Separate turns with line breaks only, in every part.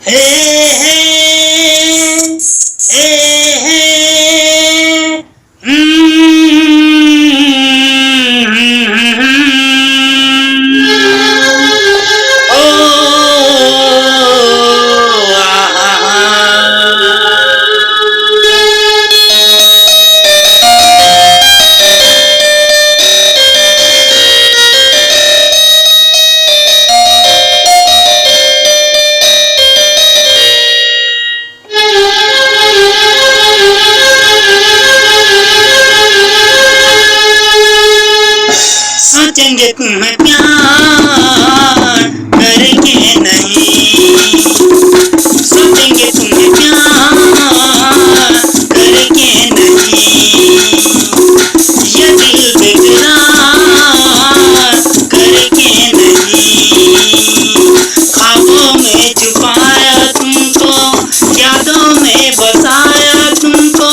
हे हे हे हे सोचेंगे तुम्हें प्यार करके नहीं, सोचेंगे तुम्हें प्यार करके नहीं, ये दिल बेकरार करके नहीं। ख्वाबों में छुपाया तुमको, यादों में बसाया तुमको,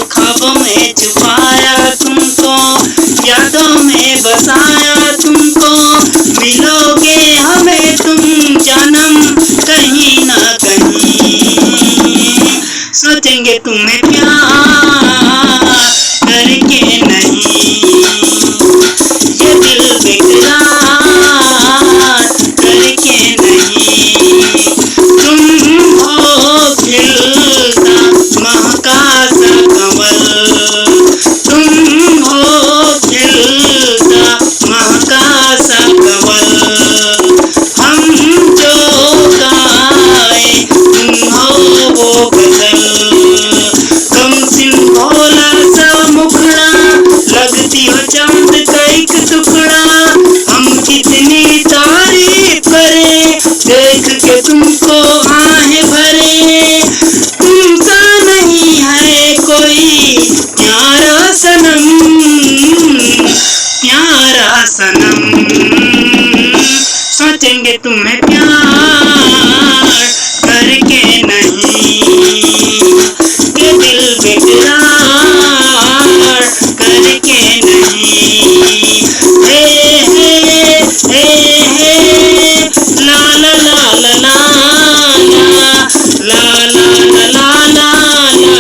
ख्वाबों में छुपाया तुमको, यादों में बसाया तुमको। मिलोगे हमें तुम जन्म कहीं ना कहीं, सोचेंगे तुम्हें प्यार करके नहीं, ये दिल बेकरार करके नहीं। तुम हो खिलता महका सा कमल, तुम हो खिलता महका सा कमल, हम जो गाए तुम हो वो गजल। कम सिन भोला सा मुखड़ा, लगती हो चांद का एक टुकड़ा, हम कितनी तारीफ करें देख के तुमको आहें भरे। तुमसा नहीं है कोई प्यारा सनम, प्यारा सनम, सोचेंगे तुम्हें प्यार करके नहीं, ये दिल बेकरार करके नहीं। हे हे हे हे ला ला ला ला ला ला ला ला ला ला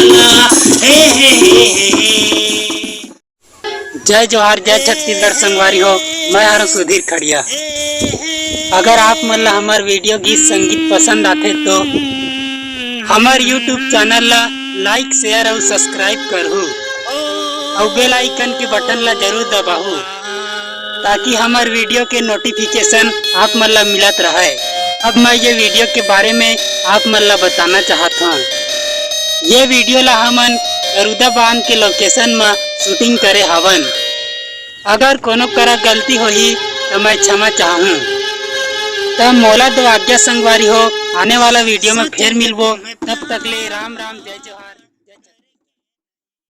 ला हे हे हे। जय जोहार, जय छत्तीसगढ़ संगवारी हो। मैं हूँ सुधीर खड़िया। अगर आप मन ला हमार वीडियो गीत संगीत पसंद आते तो हमार यूट्यूब चैनल ला लाइक शेयर और सब्सक्राइब करहु और बेल आइकन के बटन ला जरूर दबाहु, ताकि हमार वीडियो के नोटिफिकेशन आप मन ला मिलत रहे। अब मैं ये वीडियो के बारे में आप मन ला बताना चाहता हूँ। ये वीडियो ला हमन दकरद बांध के लोकेशन में शूटिंग करे हवन। अगर कोनो करा गलती होही तो मैं क्षमा चाहूँ। तब मोला दो आज्ञा संगवारी हो, आने वाला वीडियो में फिर मिलबो। तब तक ले राम राम, जय जोहार।